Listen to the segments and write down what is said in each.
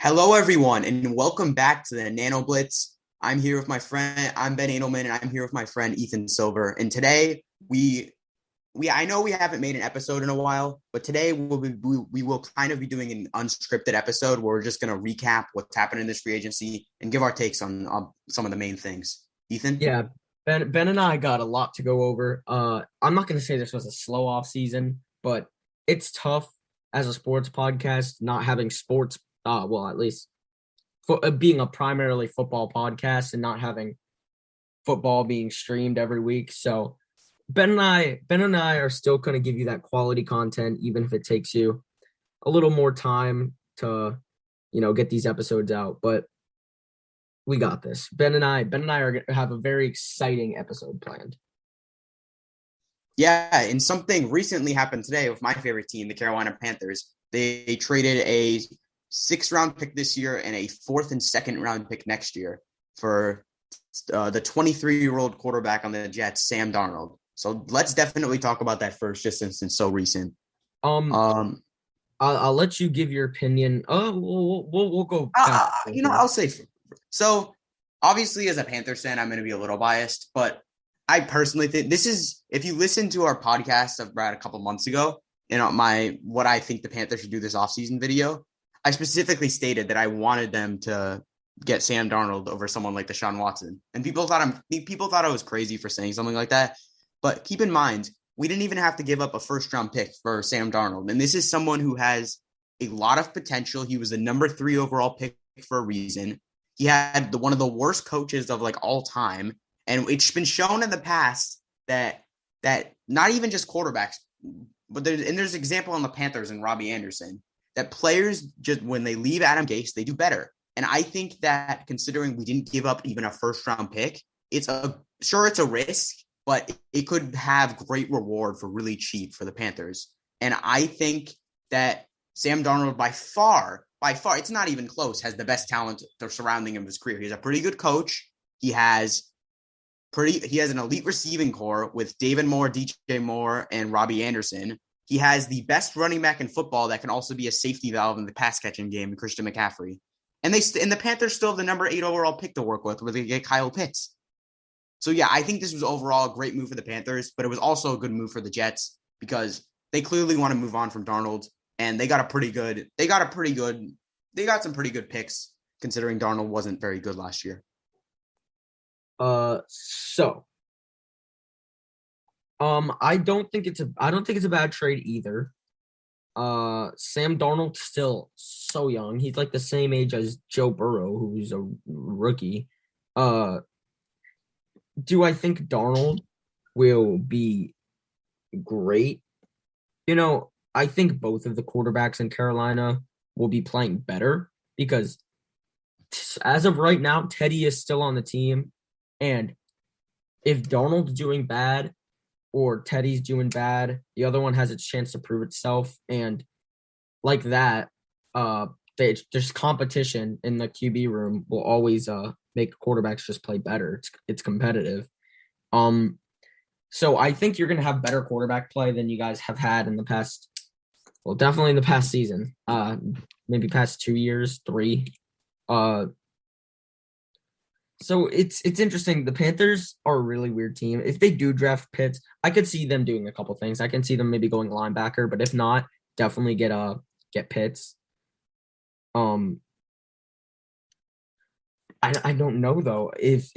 Hello, everyone, and welcome back to the Nano Blitz. I'm Ben Edelman, and I'm here with my friend Ethan Silver. And today I know we haven't made an episode in a while, but today we will kind of be doing an unscripted episode where we're just going to recap what's happened in this free agency and give our takes on some of the main things. Ethan? Yeah, Ben and I got a lot to go over. I'm not going to say this was a slow off season, but it's tough as a sports podcast not having sports. Well, at least being a primarily football podcast and not having football being streamed every week. So Ben and I are still going to give you that quality content, even if it takes you a little more time to, get these episodes out. But we got this. Ben and I are going to have a very exciting episode planned. Yeah, and something recently happened today with my favorite team, the Carolina Panthers. They traded a sixth-round pick this year and a fourth and second-round pick next year for the 23-year-old quarterback on the Jets, Sam Darnold. So let's definitely talk about that first, just since it's so recent. Um, I'll let you give your opinion. We'll go. I'll say so. Obviously, as a Panthers fan, I'm going to be a little biased, but I personally think this is. If you listen to our podcast about a couple months ago, what I think the Panthers should do this offseason video, I specifically stated that I wanted them to get Sam Darnold over someone like Deshaun Watson, and people thought I was crazy for saying something like that. But keep in mind, we didn't even have to give up a first-round pick for Sam Darnold. And this is someone who has a lot of potential. He was the number 3 overall pick for a reason. He had one of the worst coaches of all time. And it's been shown in the past that not even just quarterbacks, but there's an example on the Panthers and Robbie Anderson, that players just when they leave Adam Gase, they do better. And I think that considering we didn't give up even a first-round pick, it's a risk, but it could have great reward for really cheap for the Panthers. And I think that Sam Darnold by far, it's not even close, has the best talent surrounding him in his career. He's a pretty good coach. He has an elite receiving core with David Moore, DJ Moore, and Robbie Anderson. He has the best running back in football that can also be a safety valve in the pass catching game, Christian McCaffrey. And the Panthers still have the number 8 overall pick to work with, where they get Kyle Pitts. So, yeah, I think this was overall a great move for the Panthers, but it was also a good move for the Jets because they clearly want to move on from Darnold, and they got some pretty good picks considering Darnold wasn't very good last year. I don't think it's a bad trade either. Sam Darnold's still so young. He's like the same age as Joe Burrow, who's a rookie. Do I think Darnold will be great? I think both of the quarterbacks in Carolina will be playing better because as of right now, Teddy is still on the team. And if Darnold's doing bad or Teddy's doing bad, the other one has its chance to prove itself. And like that, there's competition in the QB room will always make quarterbacks just play better. It's competitive. So I think you're going to have better quarterback play than you guys have had in the past. Well, definitely in the past season, maybe past 2 years, 3. So it's interesting. The Panthers are a really weird team. If they do draft Pitts, I could see them doing a couple things. I can see them maybe going linebacker, but if not, definitely get Pitts. I don't know though. If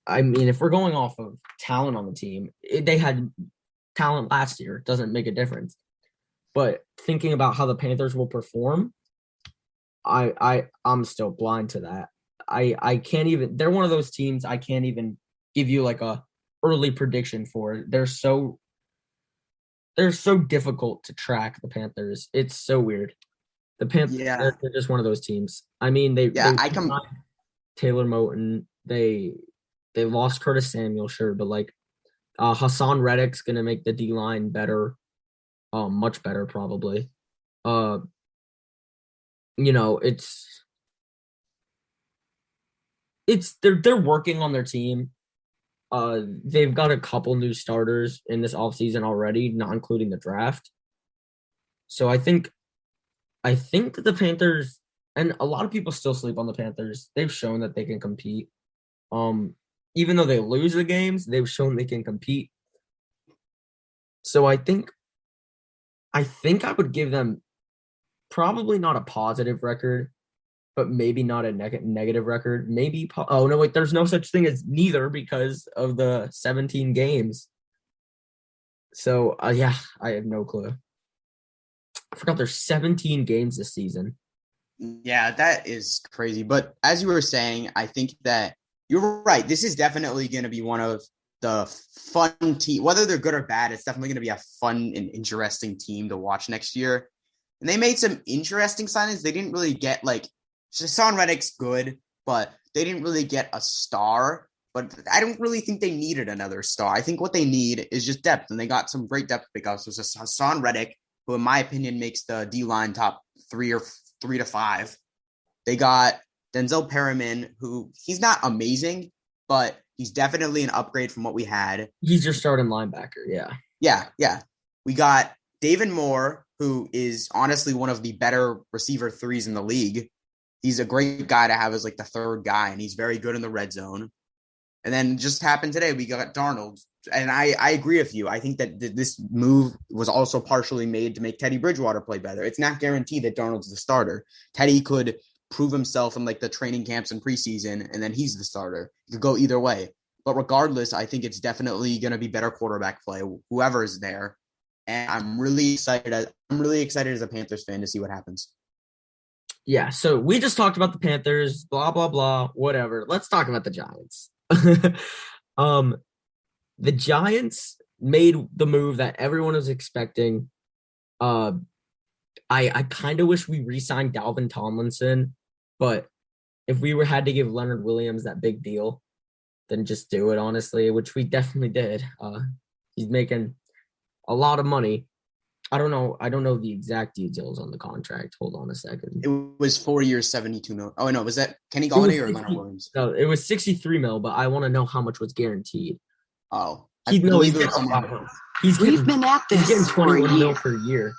we're going off of talent on the team, they had talent last year. It doesn't make a difference. But thinking about how the Panthers will perform, I'm still blind to that. I can't even. They're one of those teams I can't even give you like a early prediction for. They're so difficult to track. The Panthers. It's so weird. The Panthers. Yeah. They're just one of those teams. I mean, they Taylor Moton. They lost Curtis Samuel, sure, but Hassan Reddick's gonna make the D line better, much better probably. They're working on their team. They've got a couple new starters in this offseason already, not including the draft. So I think the Panthers And a lot of people still sleep on the Panthers. They've shown that they can compete. Even though they lose the games, they've shown they can compete. So I think I would give them probably not a positive record, but maybe not a negative record. Maybe oh no, wait, there's no such thing as neither because of the 17 games. So yeah, I have no clue. I forgot there's 17 games this season. Yeah, that is crazy. But as you were saying, I think that you're right. This is definitely going to be one of the fun team. Whether they're good or bad, it's definitely going to be a fun and interesting team to watch next year. And they made some interesting signings. They didn't really get Hassan Reddick's good, but they didn't really get a star. But I don't really think they needed another star. I think what they need is just depth, and they got some great depth pickups. There's Hassan Reddick, who in my opinion makes the D-line top 3 to 5. They got Denzel Perriman, who he's not amazing, but he's definitely an upgrade from what we had. He's your starting linebacker, yeah. Yeah. We got David Moore, who is honestly one of the better receiver threes in the league. He's a great guy to have as the third guy, and he's very good in the red zone. And then just happened today, we got Darnold. And I agree with you. I think that this move was also partially made to make Teddy Bridgewater play better. It's not guaranteed that Darnold's the starter. Teddy could prove himself in the training camps and preseason, and then he's the starter. It could go either way. But regardless, I think it's definitely going to be better quarterback play, whoever is there. And I'm really excited as a Panthers fan to see what happens. Yeah, so we just talked about the Panthers, blah, blah, blah, whatever. Let's talk about the Giants. The Giants made the move that everyone was expecting. I kind of wish we re-signed Dalvin Tomlinson, but if we had to give Leonard Williams that big deal, then just do it, honestly, which we definitely did. He's making a lot of money. I don't know the exact details on the contract. Hold on a second. It was 4 years, 72 million. Oh no, was that Kenny Golladay or Leonard Williams? No, it was 63 mil, but I want to know how much was guaranteed. Oh, We've been at this. He's getting 21 mil per year.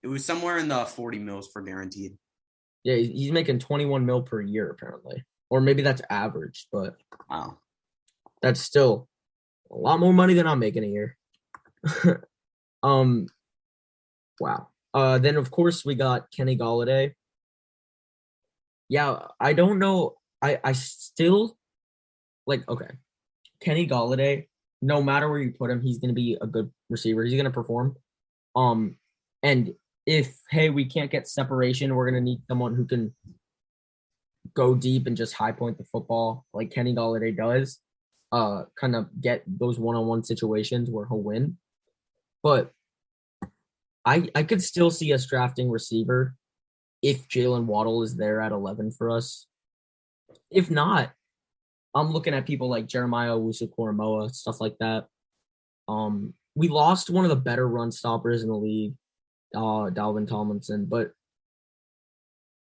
It was somewhere in the 40 mils for guaranteed. Yeah, he's making 21 mil per year apparently, or maybe that's average, but wow, that's still a lot more money than I'm making a year. Wow. Then of course we got Kenny Golladay. Yeah, I don't know. I still okay. Kenny Golladay, no matter where you put him, he's gonna be a good receiver. He's gonna perform. And if we can't get separation, we're gonna need someone who can go deep and just high point the football like Kenny Golladay does. Kind of get those one-on-one situations where he'll win. But I could still see us drafting receiver if Jalen Waddle is there at 11 for us. If not, I'm looking at people like Jeremiah Owusu-Koramoah, stuff like that. We lost one of the better run stoppers in the league, Dalvin Tomlinson. But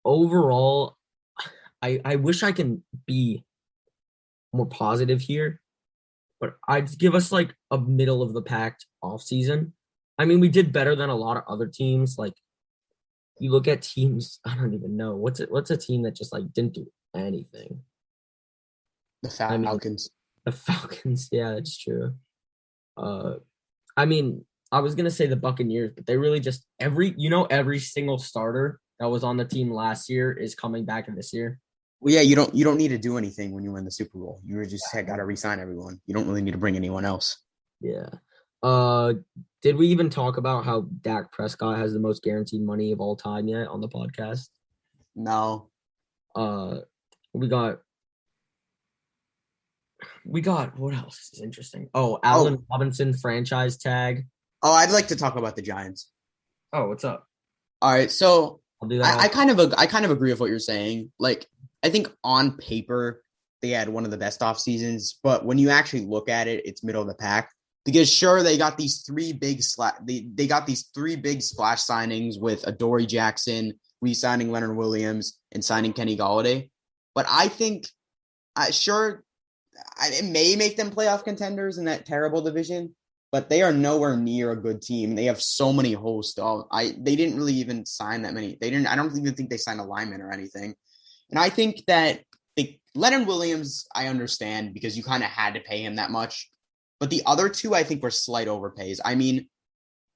overall, I wish I can be more positive here. But I'd give us a middle of the pack offseason. I mean, we did better than a lot of other teams. You look at teams, I don't even know. What's a team that just didn't do anything? The Falcons. The Falcons, yeah, that's true. I mean, I was gonna say the Buccaneers, but they really just every single starter that was on the team last year is coming back in this year. Well, yeah, you don't need to do anything when you win the Super Bowl. You just got to re-sign everyone. You don't really need to bring anyone else. Yeah. Did we even talk about how Dak Prescott has the most guaranteed money of all time yet on the podcast? No. We got what else is interesting? Oh, Allen Robinson franchise tag. Oh, I'd like to talk about the Giants. Oh, what's up? All right, so I'll do that. I kind of agree with what you're saying. I think on paper they had one of the best off seasons, but when you actually look at it, it's middle of the pack. Because sure, they got these three big splash signings with Adoree Jackson, re-signing Leonard Williams, and signing Kenny Golladay. But I think, it may make them playoff contenders in that terrible division. but they are nowhere near a good team. They have so many holes still. They didn't really even sign that many. I don't even think they signed a lineman or anything. And I think that Leonard Williams, I understand because you kind of had to pay him that much. But the other two, I think, were slight overpays. I mean,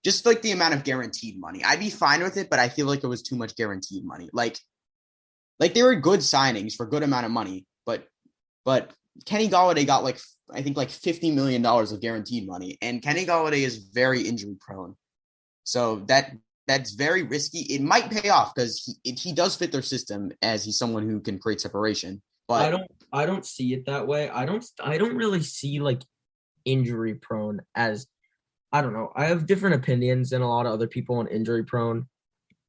just like the amount of guaranteed money. I'd be fine with it, but I feel like it was too much guaranteed money. Like they were good signings for good amount of money, but Kenny Golladay got I think $50 million of guaranteed money, and Kenny Golladay is very injury prone. So that's very risky. It might pay off because he does fit their system as he's someone who can create separation. But I don't see it that way. I don't really see like injury prone as, I don't know. I have different opinions than a lot of other people on injury prone.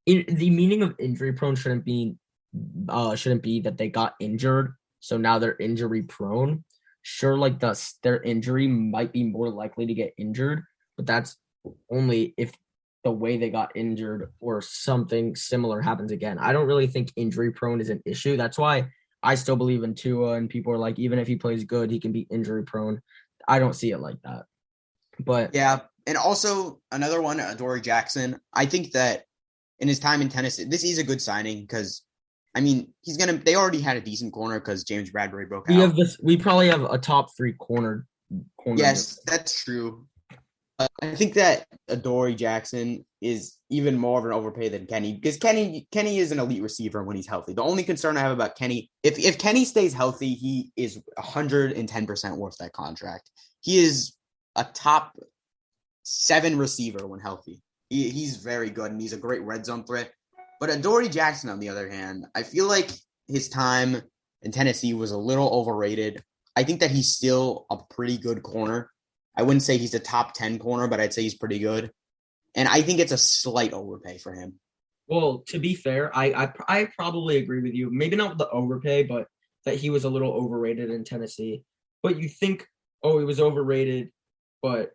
The meaning of injury prone shouldn't be that they got injured, so now they're injury prone. Sure, like their injury might be more likely to get injured, but that's only if the way they got injured or something similar happens again. I don't really think injury prone is an issue. That's why I still believe in Tua, and people are like, even if he plays good, he can be injury prone. I don't see it like that. But yeah, and also another one, Adoree Jackson. I think that in his time in Tennessee, this is a good signing because, I mean, they already had a decent corner because James Bradbury broke out. We probably have a top 3 corner. Yes, that's true. I think that Adoree Jackson is even more of an overpay than Kenny because Kenny is an elite receiver when he's healthy. The only concern I have about Kenny, if Kenny stays healthy, he is 110% worth that contract. He is a top 7 receiver when healthy. He's very good, and he's a great red zone threat. But Adoree Jackson, on the other hand, I feel like his time in Tennessee was a little overrated. I think that he's still a pretty good corner. I wouldn't say he's a top 10 corner, but I'd say he's pretty good. And I think it's a slight overpay for him. Well, to be fair, I probably agree with you. Maybe not with the overpay, but that he was a little overrated in Tennessee. But you think, oh, he was overrated, but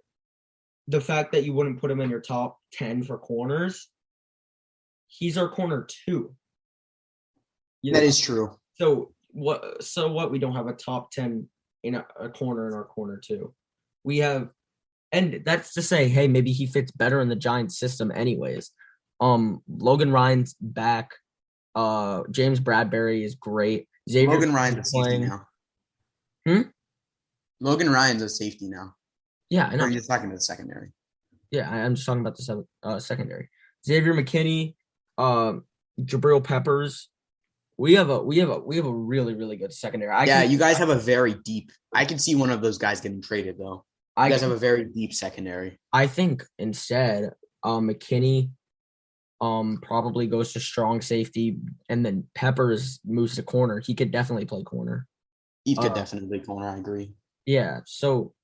the fact that you wouldn't put him in your top 10 for corners, he's our corner 2. That is true. So what? We don't have a top 10 in a corner in our corner 2. We have, and that's to say, hey, maybe he fits better in the Giants system anyways. Logan Ryan's back. James Bradbury is great. Logan Ryan's a safety now. Logan Ryan's a safety now. Yeah, I know. Or are you just talking about the secondary? Yeah, I'm just talking about the secondary. Xavier McKinney, Jabril Peppers. We have a really, really good secondary. You guys have a very deep. I can see one of those guys getting traded though. You guys have a very deep secondary. I think instead, McKinney probably goes to strong safety, and then Peppers moves to corner. He could definitely play corner. He could definitely play corner. I agree. Yeah, so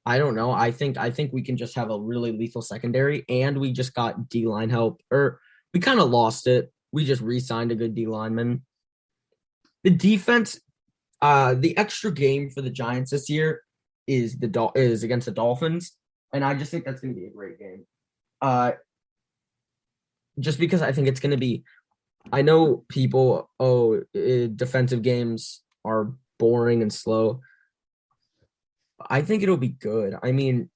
I don't know. I think we can just have a really lethal secondary, and we just got D-line help. Or we kind of lost it. We just re-signed a good D-lineman. The defense, the extra game for the Giants this year is against the Dolphins, and I just think that's going to be a great game. Just because I think it's going to be, I know people, defensive games are boring and slow. I think it'll be good. I mean,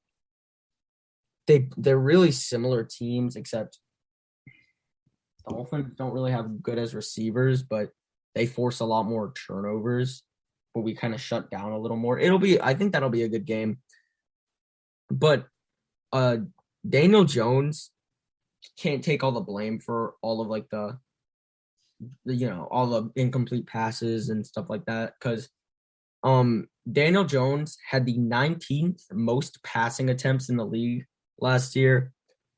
they're really similar teams, except Dolphins don't really have good as receivers, but they force a lot more turnovers, but we kind of shut down a little more. I think that'll be a good game. But Daniel Jones can't take all the blame for all of like the all the incomplete passes and stuff like that, because Daniel Jones had the 19th most passing attempts in the league last year,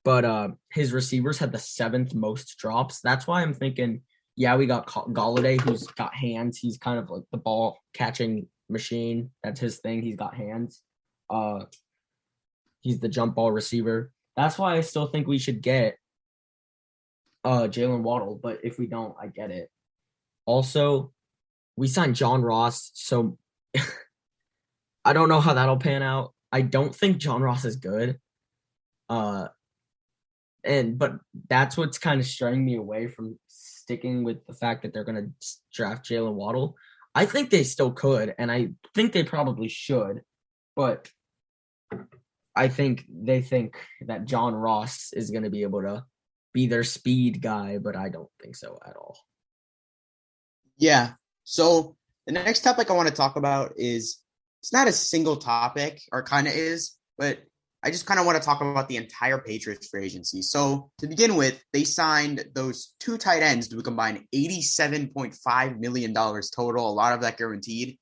but his receivers had the 7th most drops. That's why I'm thinking, yeah, we got Golladay, who's got hands. He's kind of like the ball catching machine. That's his thing. He's got hands. He's the jump ball receiver. That's why I still think we should get Jalen Waddle, but if we don't, I get it. Also, we signed John Ross, so I don't know how that'll pan out. I don't think John Ross is good. But that's what's kind of straying me away from sticking with the fact that they're going to draft Jalen Waddle. I think they still could, and I think they probably should, but I think they think that John Ross is going to be able to be their speed guy, but I don't think so at all. Yeah. So the next topic I want to talk about is it's not a single topic, or kind of is, but I just kind of want to talk about the entire Patriots free agency. So to begin with, they signed those two tight ends to a combined $87.5 million total, a lot of that guaranteed.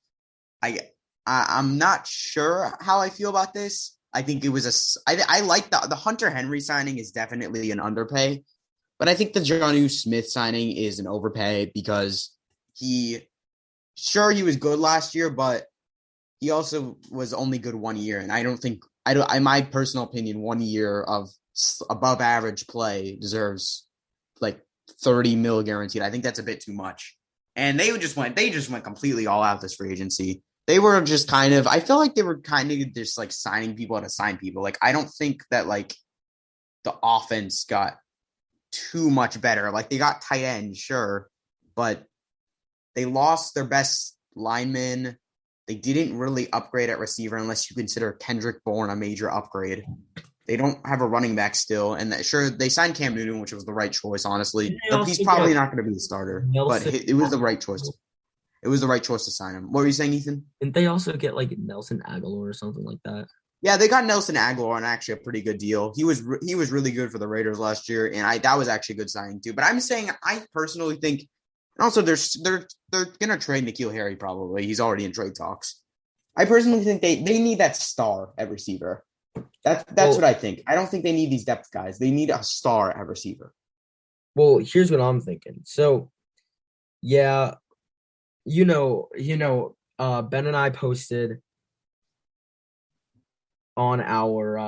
I'm not sure how I feel about this. I think it was I like the Hunter Henry signing is definitely an underpay, but I think the Jonnu Smith signing is an overpay because he was good last year, but he also was only good 1 year. And I don't think, in my personal opinion, 1 year of above average play deserves like 30 mil guaranteed. I think that's a bit too much. And they just went completely all out this free agency. They were just kind of, I feel like they were kind of just like signing people to sign people. Like, I don't think that like the offense got too much better. Like, they got tight end, sure, but they lost their best lineman. They didn't really upgrade at receiver unless you consider Kendrick Bourne a major upgrade. They don't have a running back still. And sure, they signed Cam Newton, which was the right choice, honestly. He's probably not going to be the starter, but it was the right choice. It was the right choice to sign him. What were you saying, Ethan? Didn't they also get like Nelson Aguilar or something like that? Yeah, they got Nelson Aguilar on actually a pretty good deal. He was really good for the Raiders last year, and that was actually a good signing too. But I'm saying I personally think, and also they're gonna trade N'Keal Harry probably. He's already in trade talks. I personally think they need that star at receiver. That's what I think. I don't think they need these depth guys. They need a star at receiver. Well, here's what I'm thinking. So, yeah, Ben and I posted on our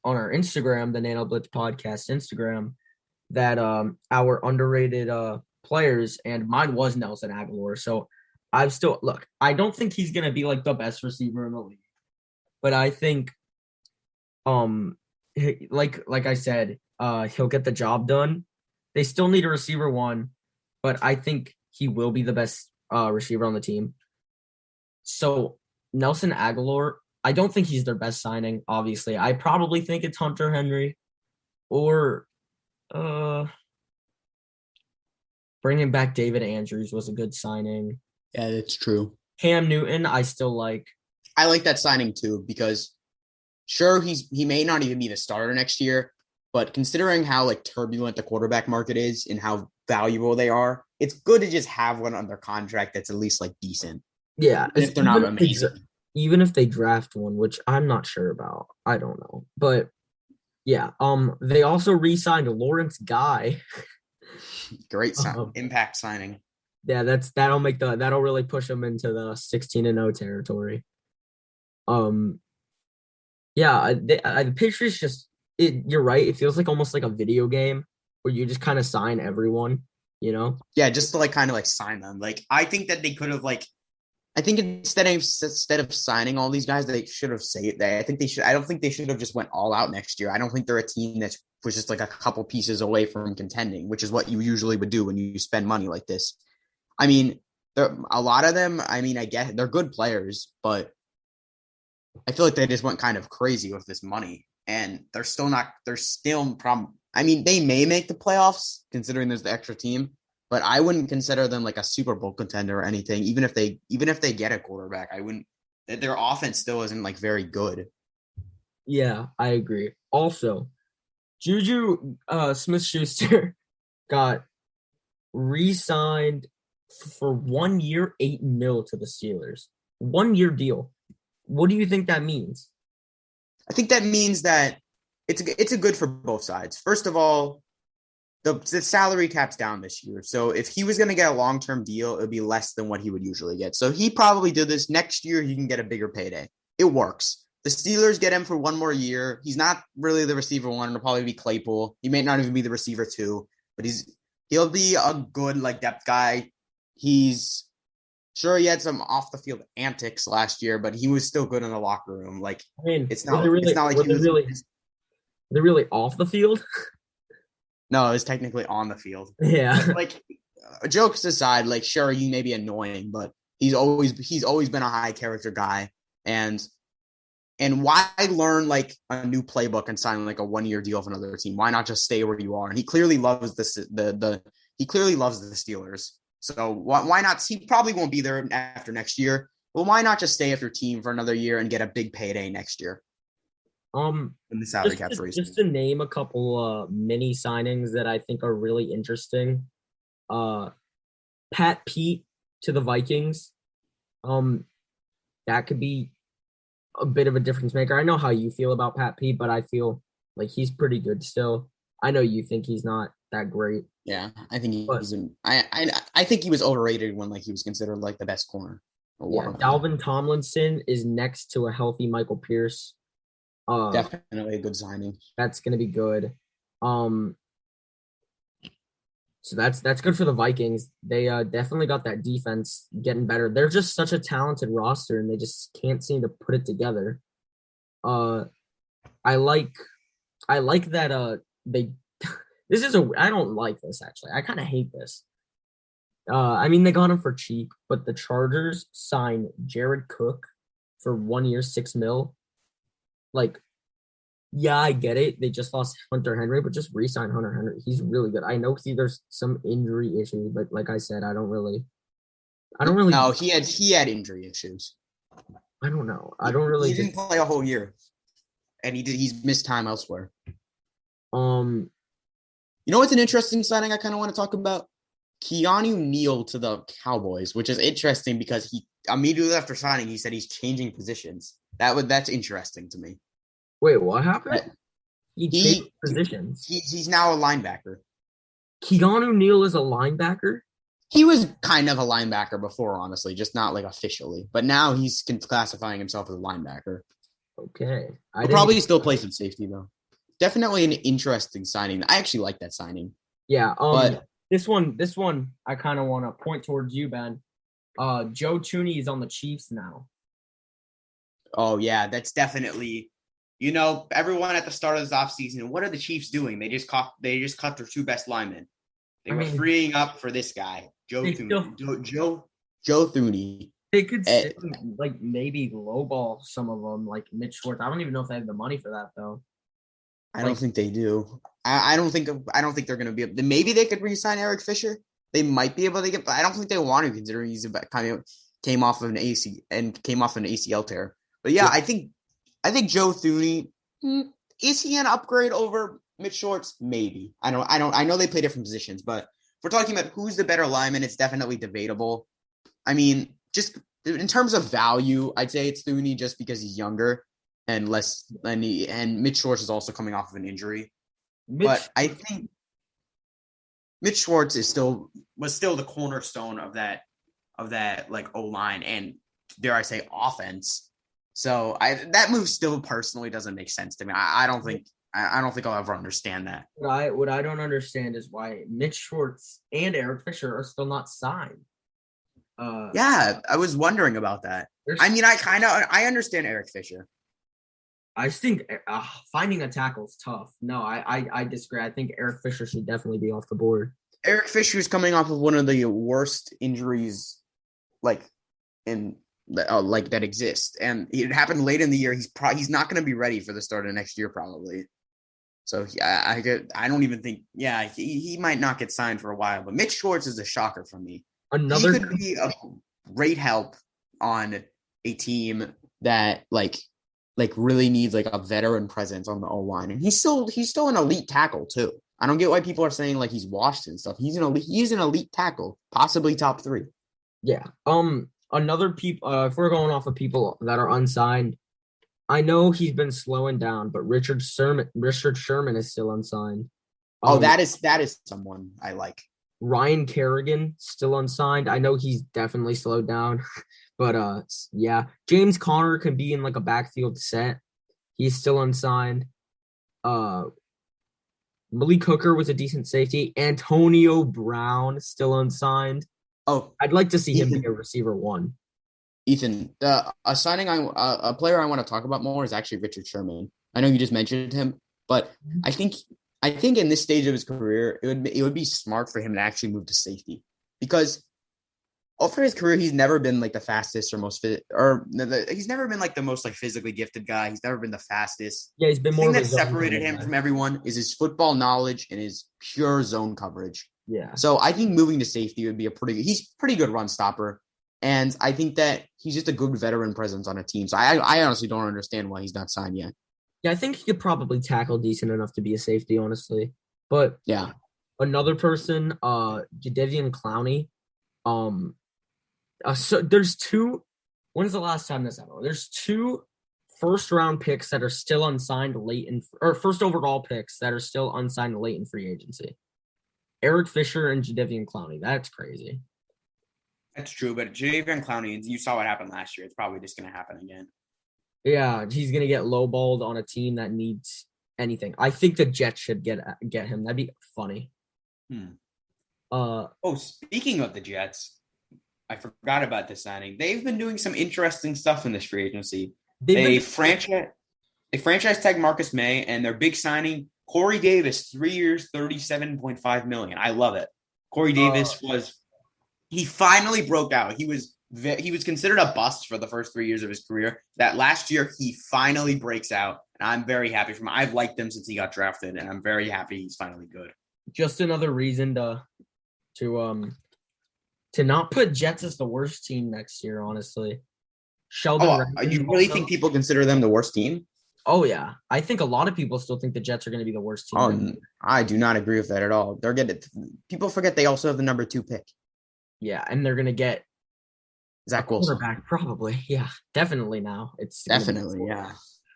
Instagram, the Nano Blitz podcast Instagram, that our underrated players, and mine was Nelson Aguilar. So I don't think he's gonna be like the best receiver in the league, but I think like I said, he'll get the job done. They still need a receiver one, but I think he will be the best receiver on the team. So Nelson Aguilar, I don't think he's their best signing, obviously. I probably think it's Hunter Henry or bringing back David Andrews was a good signing. Yeah, that's true. Cam Newton, I still like. I like that signing too because sure, he may not even be the starter next year, but considering how like turbulent the quarterback market is and how valuable they are, it's good to just have one under contract that's at least like decent. Yeah, even if they're not amazing. Even if they draft one, which I'm not sure about, I don't know, but yeah. They also re-signed Lawrence Guy. Great impact signing. Yeah, that'll really push them into the 16-0 territory. Yeah, the Patriots just you're right. It feels like almost like a video game where you just kind of sign everyone, you know? Yeah, just to like kind of like sign them. Like I think that they could have like, I think instead of signing all these guys, they should have saved that. I don't think they should have just went all out next year. I don't think they're a team that was just like a couple pieces away from contending, which is what you usually would do when you spend money like this. I mean, a lot of them, I mean, I get they're good players, but I feel like they just went kind of crazy with this money, and they're still I mean, they may make the playoffs considering there's the extra team, but I wouldn't consider them like a Super Bowl contender or anything. Even if they get a quarterback, I wouldn't. Their offense still isn't like very good. Yeah, I agree. Also, Juju Smith-Schuster got re-signed for 1 year, $8 million to the Steelers. 1 year deal. What do you think that means? I think that means that it's a good for both sides. First of all, the salary cap's down this year. So if he was going to get a long-term deal, it would be less than what he would usually get. So he probably did this. Next year, he can get a bigger payday. It works. The Steelers get him for 1 more year. He's not really the receiver one. It'll probably be Claypool. He may not even be the receiver two, but he'll be a good like depth guy. He's sure he had some off the field antics last year, but he was still good in the locker room. Like I mean, it's not like he was they're really off the field. No, it was technically on the field. Yeah. Like jokes aside, like sure he may be annoying, but he's always been a high character guy, and And why learn like a new playbook and sign like a 1-year deal with another team? Why not just stay where you are? And he clearly loves he clearly loves the Steelers. So why not? He probably won't be there after next year. Well, why not just stay with your team for another year and get a big payday next year? Um, In the salary cap freeze. just to name a couple mini signings that I think are really interesting. Pat Pete to the Vikings. That could be a bit of a difference maker. I know how you feel about Pat Pete, but I feel like he's pretty good still. I know you think he's not that great. Yeah, I think I think he was overrated when like he was considered like the best corner. Yeah, Dalvin Tomlinson is next to a healthy Michael Pierce. Definitely a good signing. That's gonna be good. So that's good for the Vikings. They definitely got that defense getting better. They're just such a talented roster, and they just can't seem to put it together. I like that. They this is I don't like this actually. I kind of hate this. I mean they got him for cheap, but the Chargers signed Jared Cook for 1 year, $6 million. Like, yeah, I get it. They just lost Hunter Henry, but just re-sign Hunter Henry. He's really good. I know there's some injury issues, but like I said, I don't really. No, he had injury issues. I don't know. I don't really. He didn't play a whole year, and he's missed time elsewhere. You know what's an interesting signing I kind of want to talk about? Keanu Neal to the Cowboys, which is interesting because he immediately after signing he said he's changing positions. That's interesting to me. Wait, what happened? He changed positions. He's now a linebacker. Keanu Neal is a linebacker? He was kind of a linebacker before, honestly, just not like officially. But now he's classifying himself as a linebacker. Okay. He'll probably still play some safety, though. Definitely an interesting signing. I actually like that signing. Yeah. But this one, I kind of want to point towards you, Ben. Joe Thuney is on the Chiefs now. Oh, yeah. That's definitely... everyone at the start of this offseason, what are the Chiefs doing? They just cut their two best linemen. They were freeing up for this guy, Joe Thuney. Joe Thuney. They could like maybe lowball some of them, like Mitch Schwartz. I don't even know if they have the money for that though. I don't think they do. I don't think they're going to be able to. Maybe they could re-sign Eric Fisher. They might be able to get, but I don't think they want to, considering he's kind of came off of an ACL tear. But yeah. I think Joe Thuney, is he an upgrade over Mitch Schwartz? Maybe. I know they play different positions, but if we're talking about who's the better lineman, it's definitely debatable. I mean, just in terms of value, I'd say it's Thuney just because he's younger and and Mitch Schwartz is also coming off of an injury. But I think Mitch Schwartz was still the cornerstone of that like O-line and, dare I say, offense. So that move still personally doesn't make sense to me. I don't think I'll ever understand that. What I don't understand is why Mitch Schwartz and Eric Fisher are still not signed. Yeah, I was wondering about that. I mean, I understand Eric Fisher. I just think finding a tackle is tough. No, I disagree. I think Eric Fisher should definitely be off the board. Eric Fisher is coming off of one of the worst injuries, that exists, and it happened late in the year. He's not going to be ready for the start of next year, probably. So yeah, I don't even think. Yeah, he might not get signed for a while. But Mitch Schwartz is a shocker for me. He could be a great help on a team that really needs like a veteran presence on the O-line, and he's still an elite tackle too. I don't get why people are saying like he's washed and stuff. He's an elite tackle, possibly top 3. Yeah. Another people. If we're going off of people that are unsigned, I know he's been slowing down, but Richard Sherman is still unsigned. That is someone I like. Ryan Kerrigan still unsigned. I know he's definitely slowed down, but yeah, James Conner can be in like a backfield set. He's still unsigned. Malik Hooker was a decent safety. Antonio Brown still unsigned. Oh, I'd like to see him be a receiver 1. Ethan, a player I want to talk about more is actually Richard Sherman. I know you just mentioned him, but I think in this stage of his career, it would be smart for him to actually move to safety, because over his career, he's never been like the fastest or most fit, or he's never been like the most like physically gifted guy. He's never been the fastest. Yeah, he's been The more thing of a that zone separated him guy. from everyone is his football knowledge and his pure zone coverage. Yeah. So I think moving to safety would be he's pretty good run stopper. And I think that he's just a good veteran presence on a team. So I honestly don't understand why he's not signed yet. Yeah, I think he could probably tackle decent enough to be a safety, honestly. But Yeah. another person, Jadeveon Clowney. So there's two. When's the last time this happened? There's two first-round picks that are still unsigned or first overall picks that are still unsigned late in free agency. Eric Fisher and Jadeveon Clowney. That's crazy. That's true, but Jadeveon Clowney, you saw what happened last year. It's probably just going to happen again. Yeah, he's going to get lowballed on a team that needs anything. I think the Jets should get him. That'd be funny. Speaking of the Jets, I forgot about this signing. They've been doing some interesting stuff in this free agency. They franchise tag Marcus May, and their big signing, Corey Davis, 3 years, $37.5 million. I love it. Corey Davis he finally broke out. He was considered a bust for the first 3 years of his career. That last year, he finally breaks out, and I'm very happy for him. I've liked him since he got drafted, and I'm very happy he's finally good. Just another reason to not put Jets as the worst team next year, honestly. You really think people consider them the worst team? Oh, yeah. I think a lot of people still think the Jets are going to be the worst team. I do not agree with that at all. People forget they also have the number 2 pick. Yeah, and they're going to get Zach Wilson. Quarterback, probably. Yeah, definitely now. It's definitely, yeah.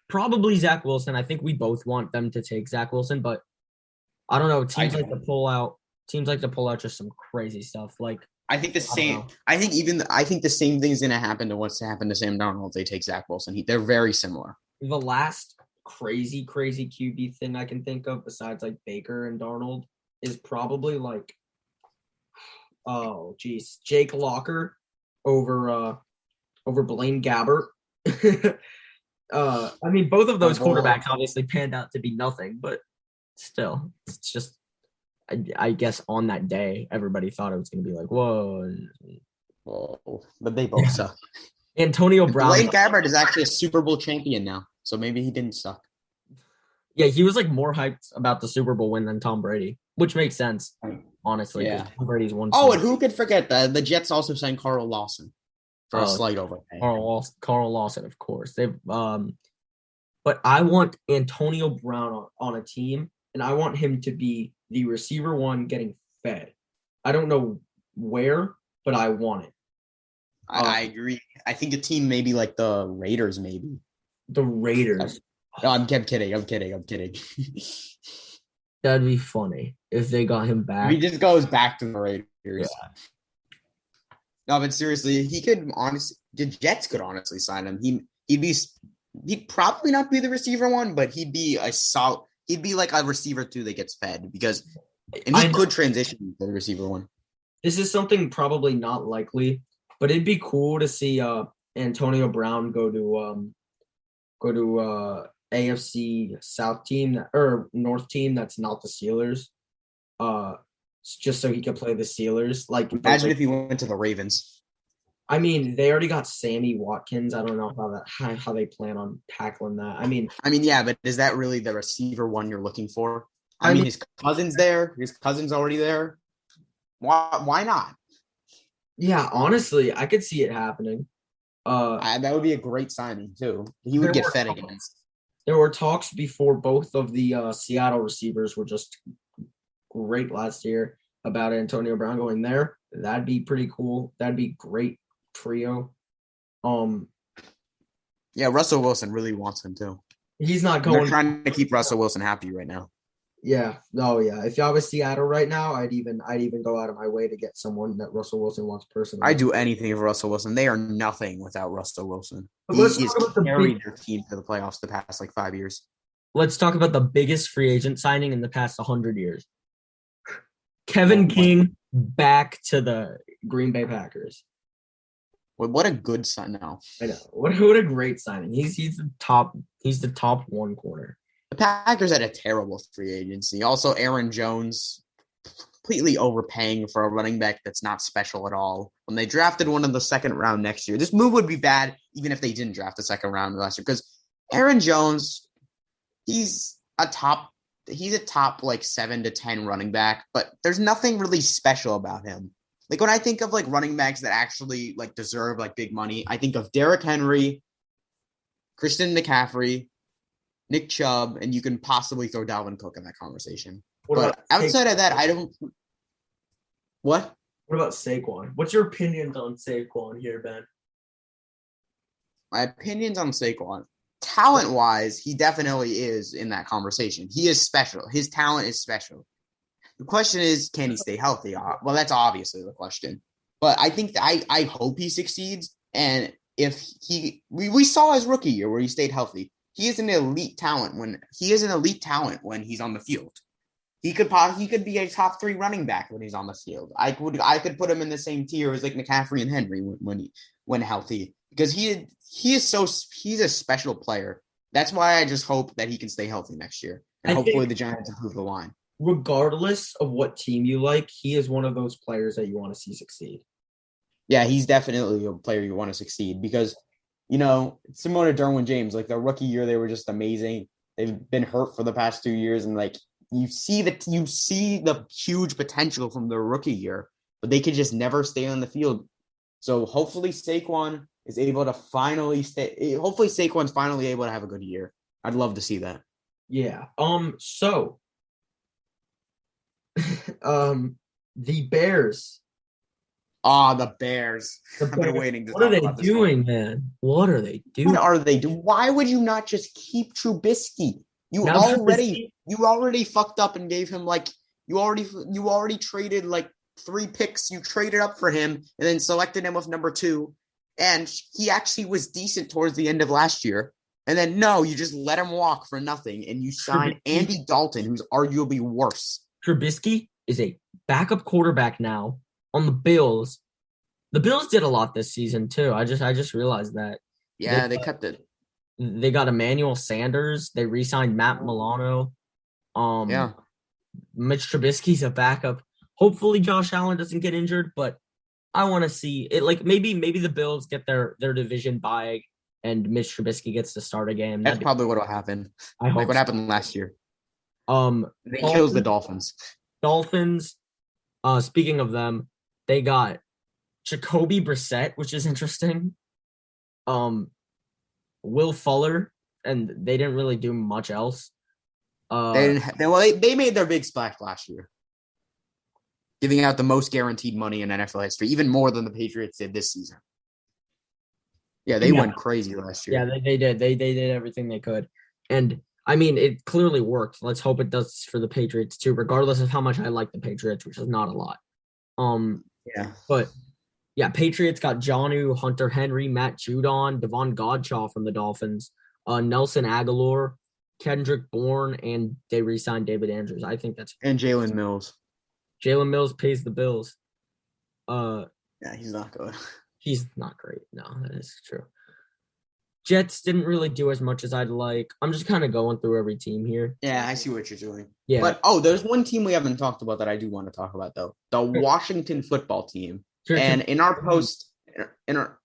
Probably Zach Wilson. I think we both want them to take Zach Wilson, but I don't know. Teams like to pull out just some crazy stuff. Like I think the same. I think the same thing is going to happen to what's happened to Sam Darnold if they take Zach Wilson. They're very similar. The last crazy QB thing I can think of besides like Baker and Darnold is probably like, Jake Locker over Blaine Gabbert. I mean, both of those quarterbacks obviously panned out to be nothing, but still, it's just, I guess on that day, everybody thought it was going to be like, whoa. But they both suck. Antonio Brown. Blaine Gabbert is actually a Super Bowl champion now, so maybe he didn't suck. Yeah, he was like more hyped about the Super Bowl win than Tom Brady, which makes sense, honestly. Yeah. Tom Brady's won. And who could forget that the Jets also signed Carl Lawson for a slight overpay. Carl Lawson, of course. But I want Antonio Brown on a team, and I want him to be the receiver one getting fed. I don't know where, but I want it. I agree. I think a team maybe like the Raiders, maybe. The Raiders. No, I'm kidding. That'd be funny if they got him back. He just goes back to the Raiders. Yeah. No, but seriously, the Jets could honestly sign him. He'd probably not be the receiver one, but he'd be like a receiver 2 that gets fed he could transition to the receiver one. This is something probably not likely, but it'd be cool to see Antonio Brown go to AFC South team or North team that's not the Steelers. Just so he could play the Steelers. Like, imagine if he went to the Ravens. I mean, they already got Sammy Watkins. I don't know how they plan on tackling that. I mean, yeah, but is that really the receiver one you're looking for? I mean, his cousin's there. His cousin's already there. Why not? Yeah, honestly, I could see it happening. That would be a great signing too. He would get fed again. There were talks before both of the Seattle receivers were just great last year about Antonio Brown going there. That'd be pretty cool. That'd be great trio. Yeah, Russell Wilson really wants him too. He's not going. They're trying to keep Russell Wilson happy right now. Yeah. Oh, yeah. If I was Seattle right now, I'd even go out of my way to get someone that Russell Wilson wants personally. I'd do anything for Russell Wilson. They are nothing without Russell Wilson. He's carried their team to the playoffs the past 5 years. Let's talk about the biggest free agent signing in the past 100 years. Kevin King back to the Green Bay Packers. What a good sign now. I know. What a great signing. He's the top one corner. The Packers had a terrible free agency. Also, Aaron Jones completely overpaying for a running back that's not special at all. When they drafted one in the second round next year, this move would be bad even if they didn't draft the second round last year, because Aaron Jones, he's a top like 7 to 10 running back, but there's nothing really special about him. Like when I think of like running backs that actually like deserve like big money, I think of Derrick Henry, Christian McCaffrey, Nick Chubb, and you can possibly throw Dalvin Cook in that conversation. But outside of that, I don't. What? What about Saquon? What's your opinions on Saquon here, Ben? My opinions on Saquon. Talent-wise, he definitely is in that conversation. He is special. His talent is special. The question is, can he stay healthy? Well, that's obviously the question. But I think I hope he succeeds. And if we saw his rookie year where he stayed healthy. He is an elite talent when he's on the field. He could be a top 3 running back when he's on the field. I could put him in the same tier as like McCaffrey and Henry when healthy, because he's a special player. That's why I just hope that he can stay healthy next year, and hopefully the Giants improve the line. Regardless of what team you like, he is one of those players that you want to see succeed. Yeah, he's definitely a player you want to succeed because, you know, similar to Derwin James, like their rookie year, they were just amazing. They've been hurt for the past 2 years, and like you see the huge potential from their rookie year, but they could just never stay on the field. So hopefully Saquon is able to finally stay. Hopefully Saquon's finally able to have a good year. I'd love to see that. Yeah. So, the Bears. The Bears. I've been waiting to talk about this. What are they doing, man? What are they doing? What are they doing? Why would you not just keep Trubisky? You already fucked up and gave him like you already traded like 3 picks. You traded up for him and then selected him with number 2, and he actually was decent towards the end of last year. And then no, you just let him walk for nothing, and you signed Andy Dalton, who's arguably worse. Trubisky is a backup quarterback now on the Bills. The Bills did a lot this season too. I just realized that. Yeah, they kept it. They got Emmanuel Sanders. They re-signed Matt Milano. Yeah. Mitch Trubisky's a backup. Hopefully Josh Allen doesn't get injured, but I want to see it. Like maybe the Bills get their division bye and Mitch Trubisky gets to start a game. That's probably what will happen. I hope what happened last year. They kills the Dolphins. Speaking of them, they got Jacoby Brissett, which is interesting. Will Fuller, and they didn't really do much else. They made their big splash last year, giving out the most guaranteed money in NFL history, even more than the Patriots did this season. Yeah, they went crazy last year. Yeah, they did. They did everything they could, and I mean, it clearly worked. Let's hope it does for the Patriots too, regardless of how much I like the Patriots, which is not a lot. Yeah, but yeah, Patriots got Jonnu, Hunter Henry, Matt Judon, Devon Godchaux from the Dolphins, Nelson Aguilar, Kendrick Bourne, and they re-signed David Andrews. I think that's and Jalen Mills. Jalen Mills pays the bills. Yeah, he's not good. He's not great. No, that is true. Jets didn't really do as much as I'd like. I'm just kind of going through every team here. Yeah, I see what you're doing. Yeah. But, there's one team we haven't talked about that I do want to talk about, though. The Washington football team. Sure. And in our post where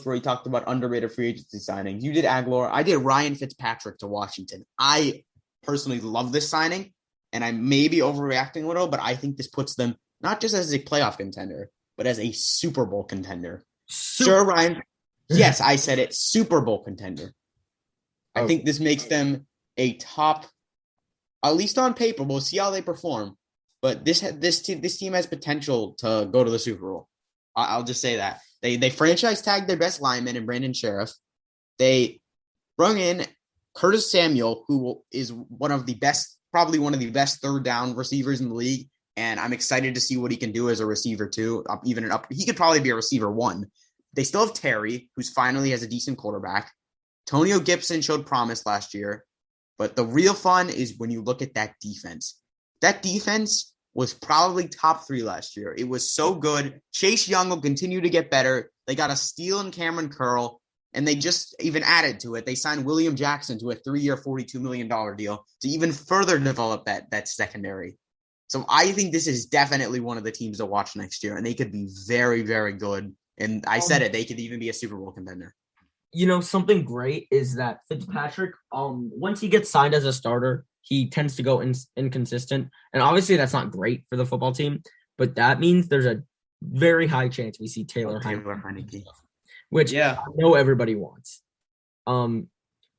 we talked about underrated free agency signings, you did Aguilar. I did Ryan Fitzpatrick to Washington. I personally love this signing, and I may be overreacting a little, but I think this puts them not just as a playoff contender, but as a Super Bowl contender. Sure, Ryan. Yes, I said it. Super Bowl contender. I think this makes them a top, at least on paper. We'll see how they perform. But this team has potential to go to the Super Bowl. I'll just say that. They franchise tagged their best lineman in Brandon Sheriff. They brought in Curtis Samuel, who is probably one of the best third down receivers in the league. And I'm excited to see what he can do as a receiver too. He could probably be a receiver 1. They still have Terry, who's finally has a decent quarterback. Antonio Gibson showed promise last year. But the real fun is when you look at that defense. That defense was probably top 3 last year. It was so good. Chase Young will continue to get better. They got a steal in Cameron Curl, and they just even added to it. They signed William Jackson to a 3-year, $42 million deal to even further develop that secondary. So I think this is definitely one of the teams to watch next year, and they could be very, very good. And I said it, they could even be a Super Bowl contender. Something great is that Fitzpatrick, once he gets signed as a starter, he tends to go inconsistent. And obviously that's not great for the football team, but that means there's a very high chance we see Taylor Heineke, which I know everybody wants.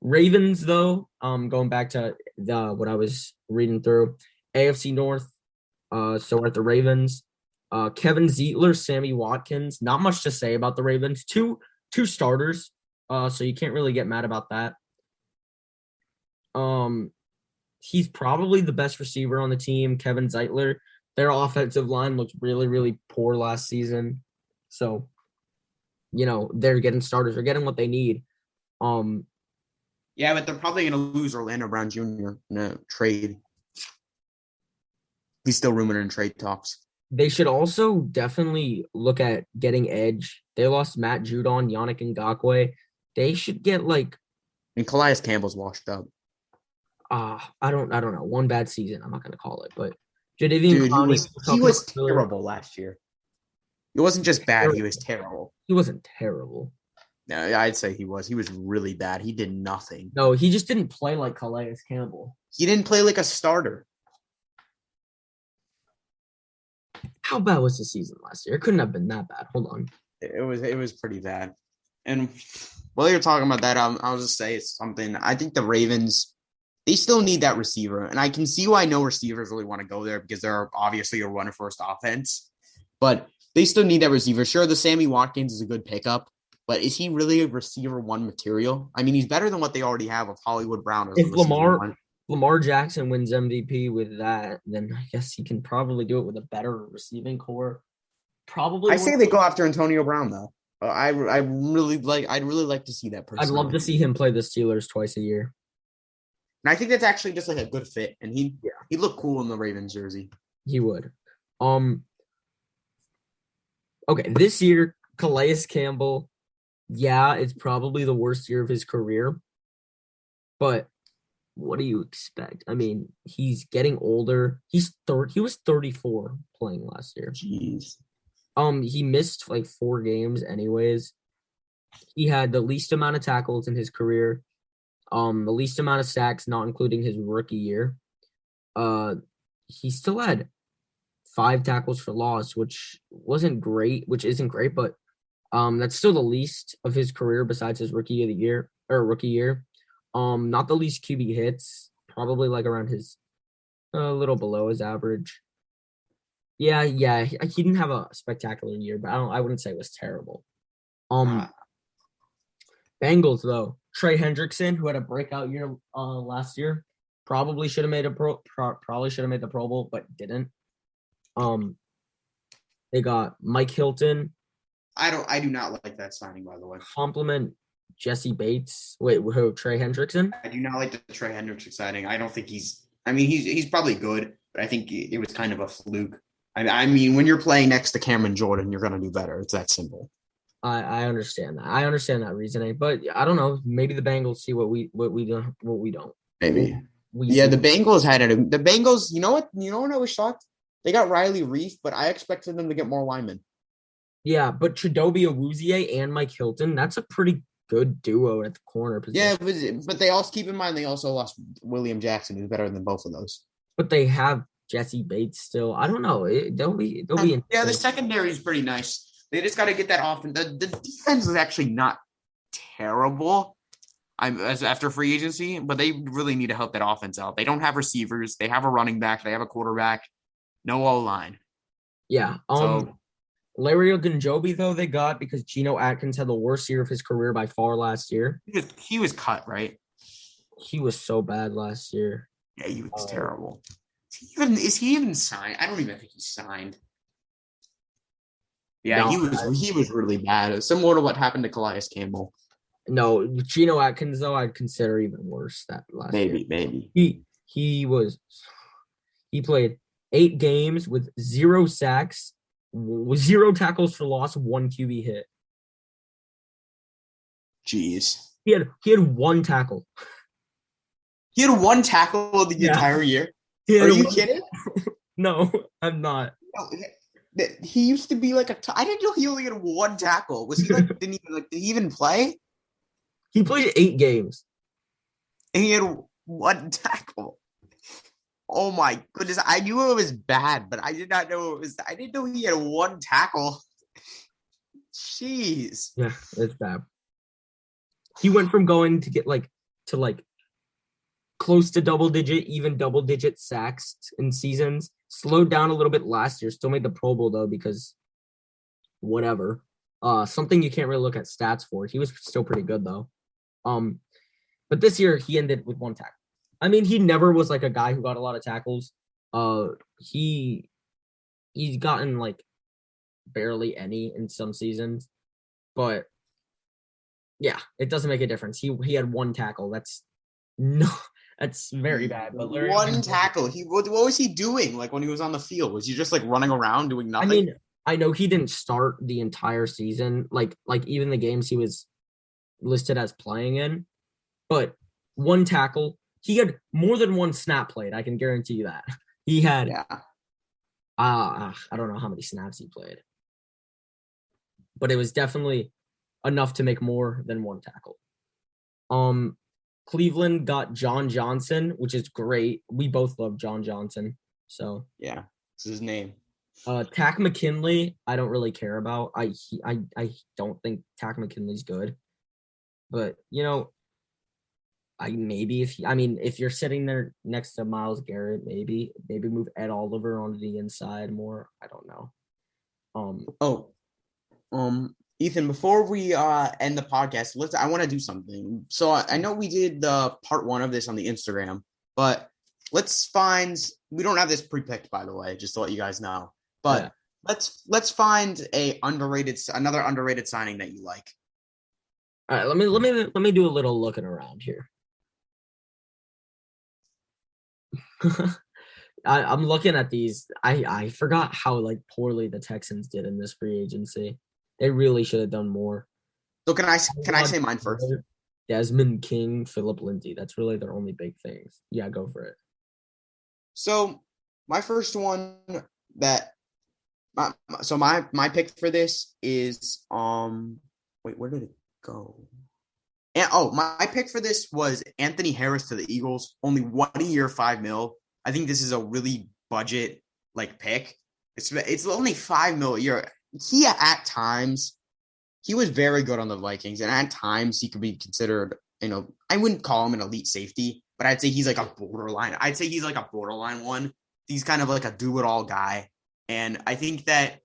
Ravens, though, going back to what I was reading through, AFC North, so we're at the Ravens. Kevin Zeitler, Sammy Watkins, not much to say about the Ravens. Two starters, so you can't really get mad about that. He's probably the best receiver on the team, Kevin Zeitler. Their offensive line looked really, really poor last season. So, they're getting starters. They're getting what they need. Yeah, but they're probably going to lose Orlando Brown Jr. in a trade. He's still rumored in trade talks. They should also definitely look at getting edge. They lost Matt Judon, Yannick Ngakoue. They should get and Calais Campbell's washed up. I don't know. One bad season, I'm not going to call it, but Dude, he was terrible last year. It wasn't just bad, he was terrible. He wasn't terrible. No, I'd say he was. He was really bad. He did nothing. No, he just didn't play like Calais Campbell. He didn't play like a starter. How bad was the season last year? It couldn't have been that bad. Hold on. It was pretty bad. And while you're talking about that, I'll just say something. I think the Ravens, they still need that receiver. And I can see why no receivers really want to go there because they're obviously a runner-first offense. But they still need that receiver. Sure, the Sammy Watkins is a good pickup. But is he really a receiver one material? I mean, he's better than what they already have with Hollywood Brown. If Lamar Jackson wins MVP with that, then I guess he can probably do it with a better receiving core. Probably. I say they go after Antonio Brown though. I'd really like to see that person. I'd love to see him play the Steelers twice a year. And I think that's actually just like a good fit. And he looked cool in the Ravens jersey. He would. Okay, this year, Calais Campbell. Yeah, it's probably the worst year of his career. But what do you expect? I mean, he's getting older. He was 34 playing last year. Jeez. He missed 4 games anyways. He had the least amount of tackles in his career. The least amount of sacks, not including his rookie year. He still had 5 tackles for loss, which isn't great, but that's still the least of his career besides his rookie year. Not the least QB hits, probably around his a little below his average. Yeah, he didn't have a spectacular year, but I wouldn't say it was terrible. Bengals though, Trey Hendrickson, who had a breakout year last year, probably should have made the Pro Bowl, but didn't. They got Mike Hilton. I do not like that signing, by the way. Compliment Jesse Bates. Wait, who? Trey Hendrickson? I do not like the Trey Hendrickson signing. I don't think he's probably good, but I think it was kind of a fluke. I mean, when you're playing next to Cameron Jordan, you're going to do better. It's that simple. I understand that. I understand that reasoning, but I don't know. Maybe the Bengals see what we don't. Maybe. The Bengals had it. The Bengals. You know what? I was shocked. They got Riley Reif, but I expected them to get more linemen. Yeah, but Chidobe Awuzie and Mike Hilton, that's a pretty good duo at the corner position. Yeah, but they also keep in mind they also lost William Jackson, who's better than both of those. But they have Jesse Bates still. I don't know. They'll be. Yeah, the secondary is pretty nice. They just got to get that offense. The defense is actually not terrible. After free agency, but they really need to help that offense out. They don't have receivers. They have a running back. They have a quarterback. No O-line. Yeah. Larry Ogunjobi, though, they got because Geno Atkins had the worst year of his career by far last year. He was cut, right? He was so bad last year. Yeah, he was terrible. Is he even signed? I don't even think he's signed. Yeah, no, he was really bad. Similar to what happened to Calais Campbell. No, Geno Atkins, though, I'd consider even worse that last year. Maybe. He played 8 games with 0 sacks, 0 tackles for loss, 1 QB hit. Jeez. He had 1 tackle. He had 1 tackle the entire year? Are you kidding? No, I'm not. No, he used to be like I didn't know he only had one tackle. Was he like? Did he even play? He played 8 games. And he had one tackle. Oh my goodness! I knew it was bad, but I did not know it was. I didn't know he had one tackle. Jeez. Yeah, it's bad. He went from going to get to close to even double digit sacks in seasons. Slowed down a little bit last year. Still made the Pro Bowl though because whatever. Something you can't really look at stats for. He was still pretty good though. But this year he ended with one tackle. I mean, he never was like a guy who got a lot of tackles. He's gotten like barely any in some seasons, but yeah, it doesn't make a difference. He had one tackle. That's very bad. But one tackle. What was he doing? Like when he was on the field, was he just like running around doing nothing? I mean, I know he didn't start the entire season, like even the games he was listed as playing in, but one tackle. He had more than one snap played. I can guarantee you that. He had. Yeah. I don't know how many snaps he played, but it was definitely enough to make more than one tackle. Cleveland got John Johnson, which is great. We both love John Johnson. So yeah, it's his name. Tack McKinley, I don't really care about. I don't think Tack McKinley's good, but if you're sitting there next to Myles Garrett, maybe move Ed Oliver onto the inside more. I don't know. Ethan, before we end the podcast, I want to do something. So I know we did the part 1 of this on the Instagram, but we don't have this pre-picked, by the way, just to let you guys know. But let's find another underrated signing that you like. All right, let me do a little looking around here. I'm looking at these. I forgot how poorly the Texans did in this free agency. They really should have done more. So can I say mine first? Desmond King, Philip Lindsay. That's really their only big things. Yeah, go for it. So my first one my pick for this is wait, where did it go? And my pick for this was Anthony Harris to the Eagles. Only 1 year, $5 million. I think this is a really budget pick. It's only $5 million a year. At times he was very good on the Vikings, and at times he could be considered. I wouldn't call him an elite safety, but I'd say he's like a borderline. I'd say he's like a borderline one. He's kind of like a do-it-all guy, and I think that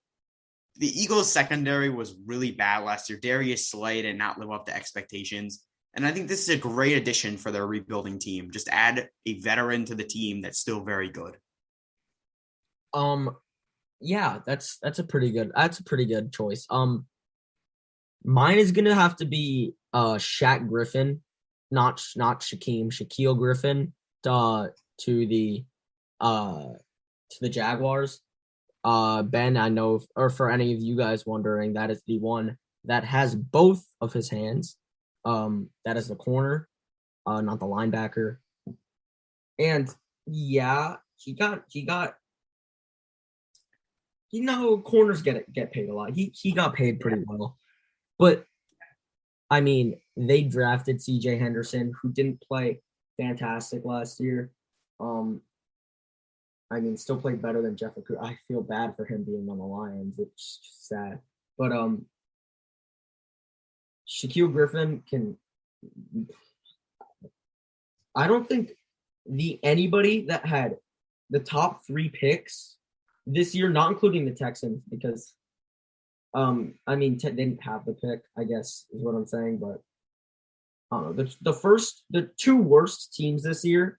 the Eagles secondary was really bad last year. Darius Slay did not live up to expectations. And I think this is a great addition for their rebuilding team. Just add a veteran to the team that's still very good. Yeah, that's a pretty good choice. Mine is gonna have to be Shaq Griffin, not Shaquille Griffin, to the Jaguars. Ben, I know, or for any of you guys wondering, that is the one that has both of his hands. That is the corner, not the linebacker. And yeah, he got corners get paid a lot. He got paid pretty well. But I mean, they drafted CJ Henderson, who didn't play fantastic last year. Still played better than Jeff Okudah. I feel bad for him being on the Lions. It's just sad. But Shaquille Griffin can. I don't think anybody that had the top 3 picks this year, not including the Texans, because they didn't have the pick, I guess is what I'm saying. But the 2 worst teams this year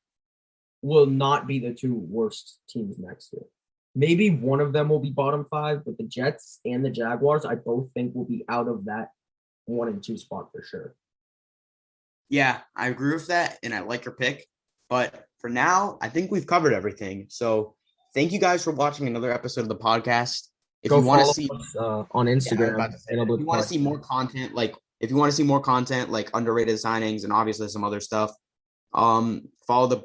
will not be the 2 worst teams next year. Maybe one of them will be bottom 5, but the Jets and the Jaguars, I both think, will be out of that 1 and 2 spot for sure. Yeah, I agree with that, and I like your pick. But for now, I think we've covered everything. So thank you guys for watching another episode of the podcast. If you want to see us, on Instagram, if you want to see more content, like underrated signings and obviously some other stuff, follow the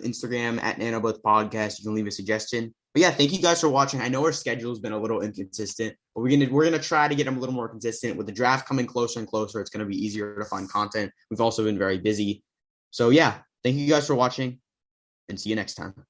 Instagram at NanoBoth Podcast. You can leave a suggestion. But yeah, thank you guys for watching. I know our schedule has been a little inconsistent, but we're gonna try to get them a little more consistent. With the draft coming closer and closer, it's gonna be easier to find content. We've also been very busy. So yeah, thank you guys for watching, and see you next time.